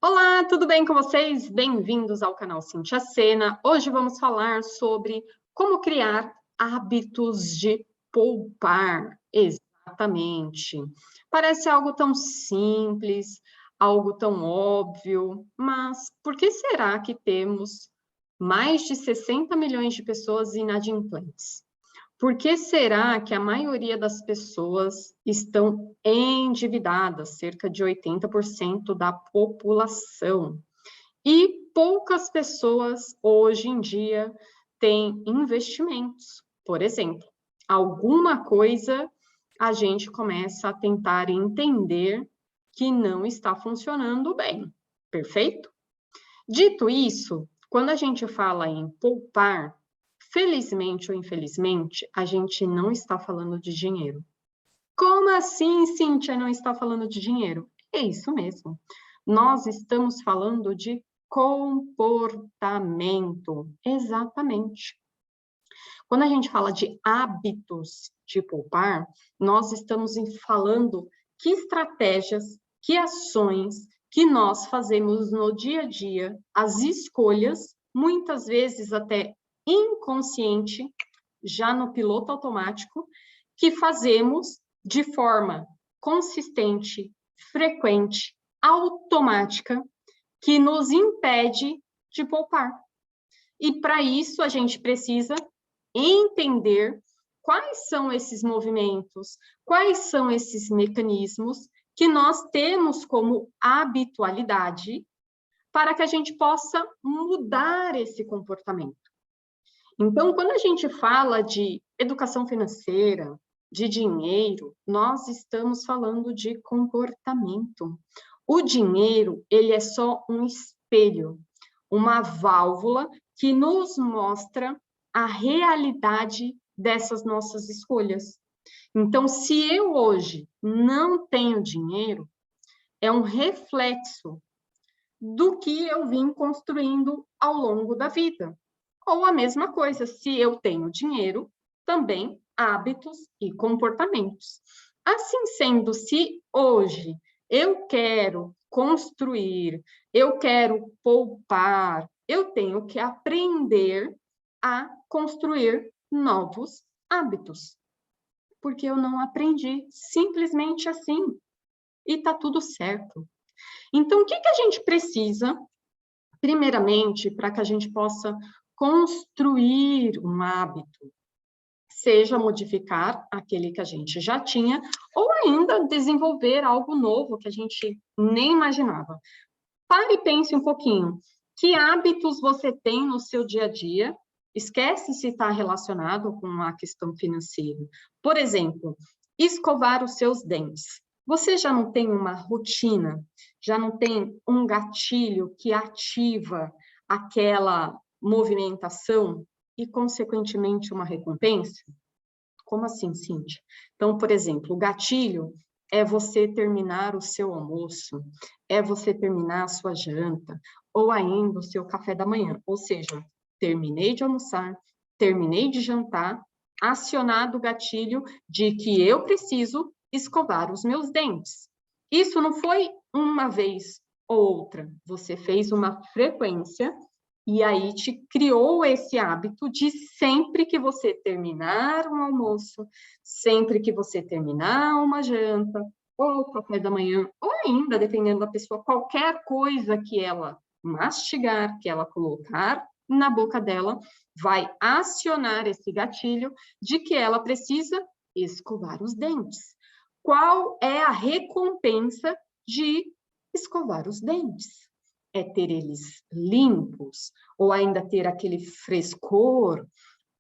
Olá, tudo bem com vocês? Bem-vindos ao canal Cintia Sena. Hoje vamos falar sobre como criar hábitos de poupar. Exatamente. Parece algo tão simples, algo tão óbvio, mas por que será que temos mais de 60 milhões de pessoas inadimplentes? Por que será que a maioria das pessoas estão endividadas, cerca de 80% da população? E poucas pessoas hoje em dia têm investimentos. Por exemplo, alguma coisa a gente começa a tentar entender que não está funcionando bem. Perfeito? Dito isso, quando a gente fala em poupar, felizmente ou infelizmente, a gente não está falando de dinheiro. Como assim, Cíntia, não está falando de dinheiro? É isso mesmo. Nós estamos falando de comportamento. Exatamente. Quando a gente fala de hábitos de poupar, nós estamos falando que estratégias, que ações que nós fazemos no dia a dia, as escolhas, muitas vezes até inconsciente, já no piloto automático, que fazemos de forma consistente, frequente, automática, que nos impede de poupar. E para isso a gente precisa entender quais são esses movimentos, quais são esses mecanismos que nós temos como habitualidade para que a gente possa mudar esse comportamento. Então, quando a gente fala de educação financeira, de dinheiro, nós estamos falando de comportamento. O dinheiro, ele é só um espelho, uma válvula que nos mostra a realidade dessas nossas escolhas. Então, se eu hoje não tenho dinheiro, é um reflexo do que eu vim construindo ao longo da vida. Ou a mesma coisa, se eu tenho dinheiro, também hábitos e comportamentos. Assim sendo, se hoje eu quero construir, eu quero poupar, eu tenho que aprender a construir novos hábitos, porque eu não aprendi simplesmente assim, e tá tudo certo. Então, o que a gente precisa, primeiramente, para que a gente possa construir um hábito? Seja modificar aquele que a gente já tinha, ou ainda desenvolver algo novo que a gente nem imaginava. Pare e pense um pouquinho. Que hábitos você tem no seu dia a dia? Esquece se está relacionado com a questão financeira. Por exemplo, escovar os seus dentes. Você já não tem uma rotina? Já não tem um gatilho que ativa aquela movimentação e, consequentemente, uma recompensa? Como assim, Cíntia? Então, por exemplo, o gatilho é você terminar o seu almoço, é você terminar a sua janta, ou ainda o seu café da manhã. Ou seja, terminei de almoçar, terminei de jantar, acionado o gatilho de que eu preciso escovar os meus dentes. Isso não foi uma vez ou outra, você fez uma frequência e aí te criou esse hábito de sempre que você terminar um almoço, sempre que você terminar uma janta, ou café da manhã, ou ainda, dependendo da pessoa, qualquer coisa que ela mastigar, que ela colocar na boca dela, vai acionar esse gatilho de que ela precisa escovar os dentes. Qual é a recompensa de escovar os dentes? É ter eles limpos, ou ainda ter aquele frescor,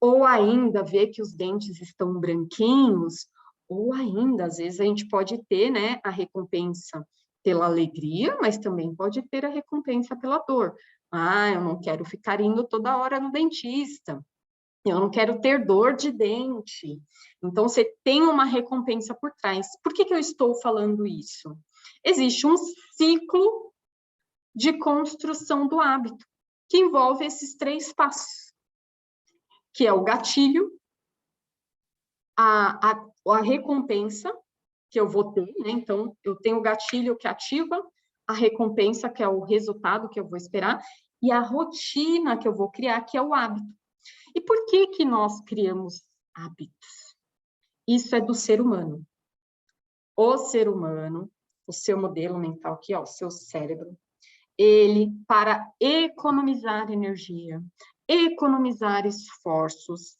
ou ainda ver que os dentes estão branquinhos, ou ainda, às vezes, a gente pode ter, né, a recompensa pela alegria, mas também pode ter a recompensa pela dor. Ah, eu não quero ficar indo toda hora no dentista, eu não quero ter dor de dente. Então, você tem uma recompensa por trás. Por que eu estou falando isso? Existe um ciclo de construção do hábito, que envolve esses 3 passos, que é o gatilho, a recompensa que eu vou ter, né? Então, eu tenho o gatilho que ativa a recompensa, que é o resultado que eu vou esperar, e a rotina que eu vou criar, que é o hábito. E por que que nós criamos hábitos? Isso é do ser humano. O ser humano, o seu modelo mental aqui, ó, o seu cérebro, ele, para economizar energia, economizar esforços,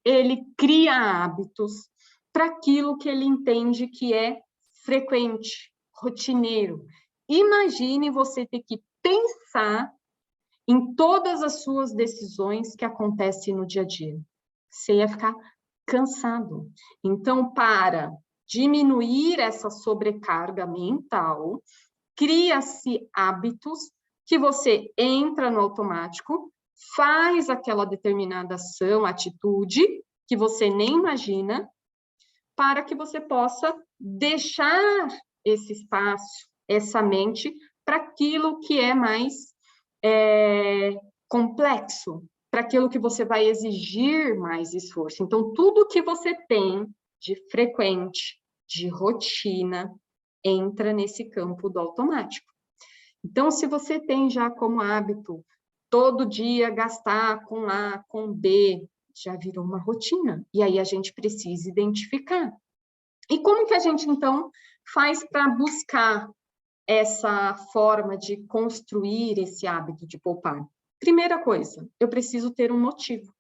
ele cria hábitos para aquilo que ele entende que é frequente, rotineiro. Imagine você ter que pensar em todas as suas decisões que acontecem no dia a dia. Você ia ficar cansado. Então, para diminuir essa sobrecarga mental, cria-se hábitos que você entra no automático, faz aquela determinada ação, atitude, que você nem imagina, para que você possa deixar esse espaço, essa mente, para aquilo que é mais complexo, para aquilo que você vai exigir mais esforço. Então, tudo que você tem de frequente, de rotina, entra nesse campo do automático. Então, se você tem já como hábito todo dia gastar com A, com B, já virou uma rotina. E aí a gente precisa identificar. E como que a gente, então, faz para buscar essa forma de construir esse hábito de poupar? Primeira coisa, eu preciso ter um motivo.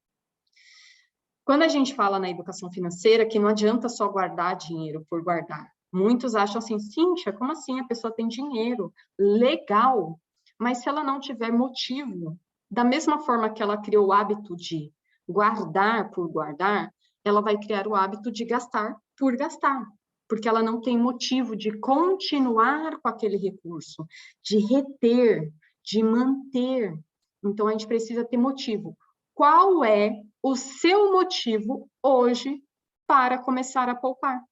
Quando a gente fala na educação financeira, que não adianta só guardar dinheiro por guardar. Muitos acham assim, Cíntia, como assim a pessoa tem dinheiro? Legal, mas se ela não tiver motivo, da mesma forma que ela criou o hábito de guardar por guardar, ela vai criar o hábito de gastar por gastar, porque ela não tem motivo de continuar com aquele recurso, de reter, de manter. Então, a gente precisa ter motivo. Qual é o seu motivo hoje para começar a poupar?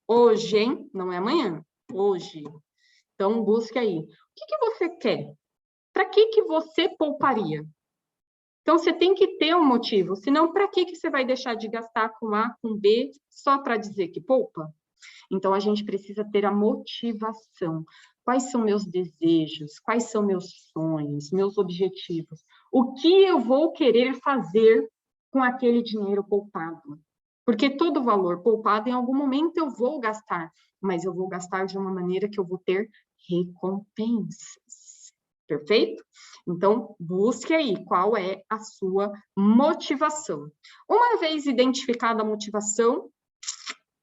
Hoje, hein? Não é amanhã. Hoje. Então, busque aí. O que você quer? Para que você pouparia? Então, você tem que ter um motivo. Senão, para que você vai deixar de gastar com A, com B, só para dizer que poupa? Então, a gente precisa ter a motivação. Quais são meus desejos? Quais são meus sonhos, meus objetivos? O que eu vou querer fazer com aquele dinheiro poupado? Porque todo valor poupado, em algum momento eu vou gastar, mas eu vou gastar de uma maneira que eu vou ter recompensas. Perfeito? Então, busque aí qual é a sua motivação. Uma vez identificada a motivação,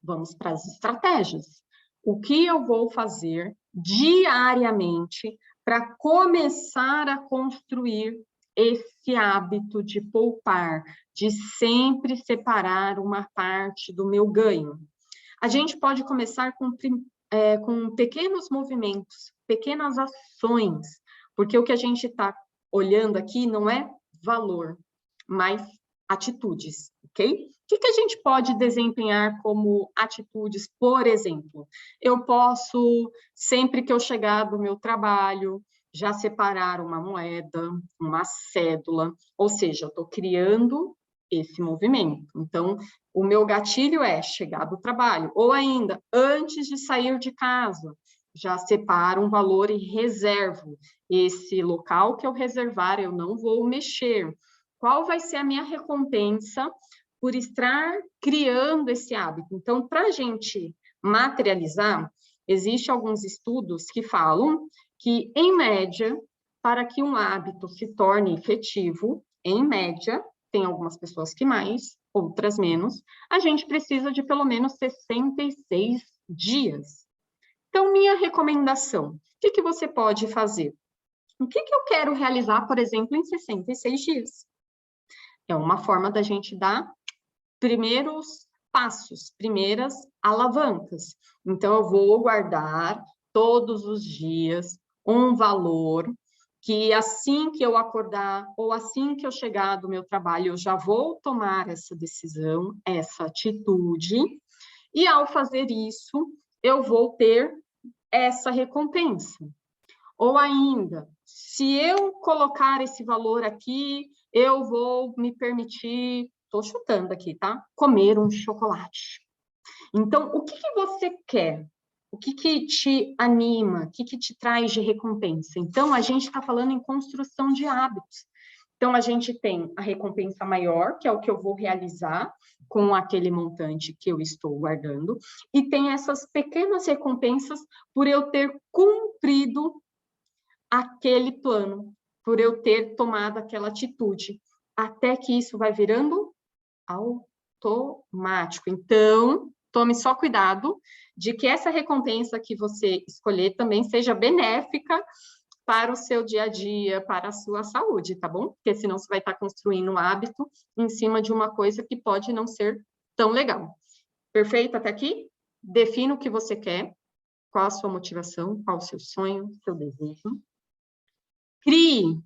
vamos para as estratégias. O que eu vou fazer diariamente para começar a construir esse hábito de poupar, de sempre separar uma parte do meu ganho? A gente pode começar com pequenos movimentos, pequenas ações, porque o que a gente está olhando aqui não é valor, mas atitudes, ok? O que a gente pode desempenhar como atitudes? Por exemplo, eu posso, sempre que eu chegar do meu trabalho, já separar uma moeda, uma cédula, ou seja, eu estou criando esse movimento. Então, o meu gatilho é chegar do trabalho, ou ainda, antes de sair de casa, já separo um valor e reservo. Esse local que eu reservar, eu não vou mexer. Qual vai ser a minha recompensa por estar criando esse hábito? Então, para a gente materializar, existem alguns estudos que falam que, em média, para que um hábito se torne efetivo, em média, tem algumas pessoas que mais, outras menos, a gente precisa de pelo menos 66 dias. Então, minha recomendação, o que você pode fazer? O que eu quero realizar, por exemplo, em 66 dias? É uma forma da gente dar primeiros passos, primeiras alavancas. Então, eu vou guardar todos os dias um valor que assim que eu acordar ou assim que eu chegar do meu trabalho, eu já vou tomar essa decisão, essa atitude, e ao fazer isso, eu vou ter essa recompensa. Ou ainda, se eu colocar esse valor aqui, eu vou me permitir, estou chutando aqui, tá? Comer um chocolate. Então, o que você quer? O que que te anima? O que que te traz de recompensa? Então, a gente está falando em construção de hábitos. Então, a gente tem a recompensa maior, que é o que eu vou realizar com aquele montante que eu estou guardando, e tem essas pequenas recompensas por eu ter cumprido aquele plano, por eu ter tomado aquela atitude, até que isso vai virando automático. Então, tome só cuidado de que essa recompensa que você escolher também seja benéfica para o seu dia a dia, para a sua saúde, tá bom? Porque senão você vai estar construindo um hábito em cima de uma coisa que pode não ser tão legal. Perfeito até aqui? Defina o que você quer, qual a sua motivação, qual o seu sonho, seu desejo. Crie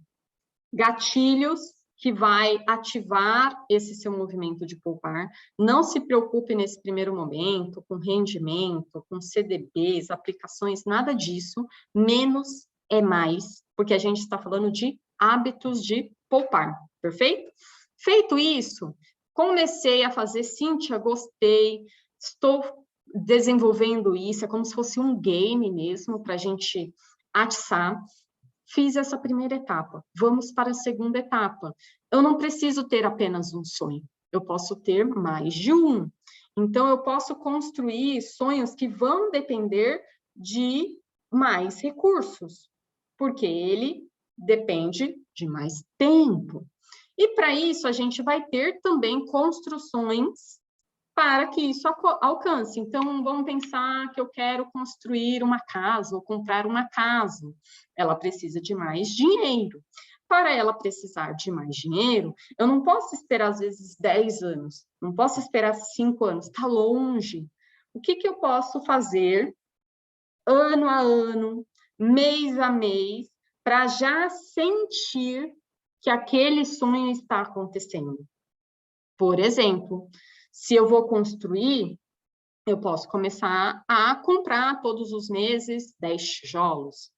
gatilhos que vai ativar esse seu movimento de poupar. Não se preocupe nesse primeiro momento com rendimento, com CDBs, aplicações, nada disso. Menos é mais, porque a gente está falando de hábitos de poupar, perfeito? Feito isso, comecei a fazer, Cíntia, gostei, estou desenvolvendo isso, é como se fosse um game mesmo, para a gente atiçar. Fiz essa primeira etapa, vamos para a segunda etapa. Eu não preciso ter apenas um sonho, eu posso ter mais de um. Então, eu posso construir sonhos que vão depender de mais recursos, porque ele depende de mais tempo. E para isso, a gente vai ter também construções para que isso alcance. Então, vamos pensar que eu quero construir uma casa ou comprar uma casa. Ela precisa de mais dinheiro. Para ela precisar de mais dinheiro, eu não posso esperar, às vezes, 10 anos. Não posso esperar 5 anos. Está longe. O que que eu posso fazer ano a ano, mês a mês, para já sentir que aquele sonho está acontecendo? Por exemplo, se eu vou construir, eu posso começar a comprar todos os meses 10 tijolos,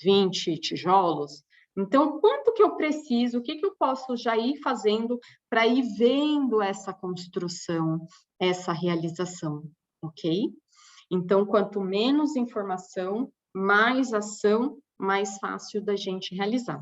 20 tijolos. Então, quanto que eu preciso, o que que eu posso já ir fazendo para ir vendo essa construção, essa realização, ok? Então, quanto menos informação, mais ação, mais fácil da gente realizar.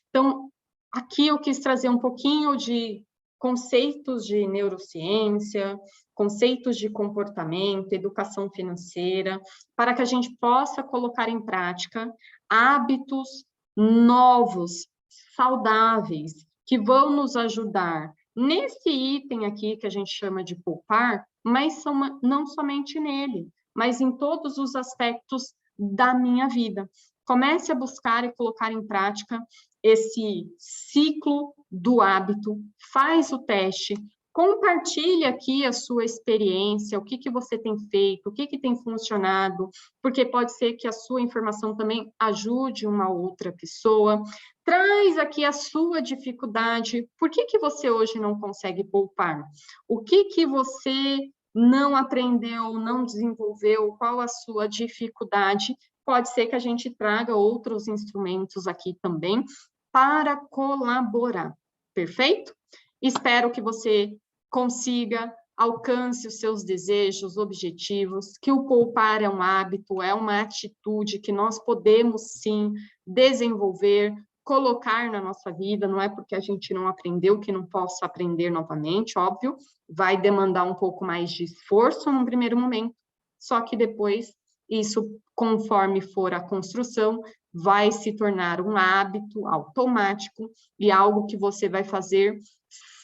Então, aqui eu quis trazer um pouquinho de conceitos de neurociência, conceitos de comportamento, educação financeira, para que a gente possa colocar em prática hábitos novos, saudáveis, que vão nos ajudar nesse item aqui que a gente chama de poupar, mas não somente nele, mas em todos os aspectos da minha vida. Comece a buscar e colocar em prática esse ciclo do hábito, faz o teste, compartilhe aqui a sua experiência, o que que você tem feito, o que que tem funcionado, porque pode ser que a sua informação também ajude uma outra pessoa. Traz aqui a sua dificuldade, por que que você hoje não consegue poupar? O que que você não aprendeu, não desenvolveu, qual a sua dificuldade? Pode ser que a gente traga outros instrumentos aqui também para colaborar, perfeito? Espero que você consiga, alcance os seus desejos, objetivos, que o poupar é um hábito, é uma atitude que nós podemos, sim, desenvolver, colocar na nossa vida, não é porque a gente não aprendeu que não possa aprender novamente, óbvio, vai demandar um pouco mais de esforço num primeiro momento, só que depois, isso, conforme for a construção, vai se tornar um hábito automático e algo que você vai fazer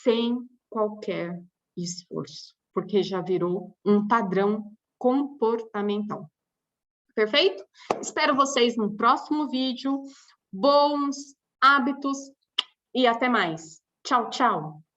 sem qualquer esforço, porque já virou um padrão comportamental. Perfeito? Espero vocês no próximo vídeo. Bons hábitos e até mais. Tchau, tchau!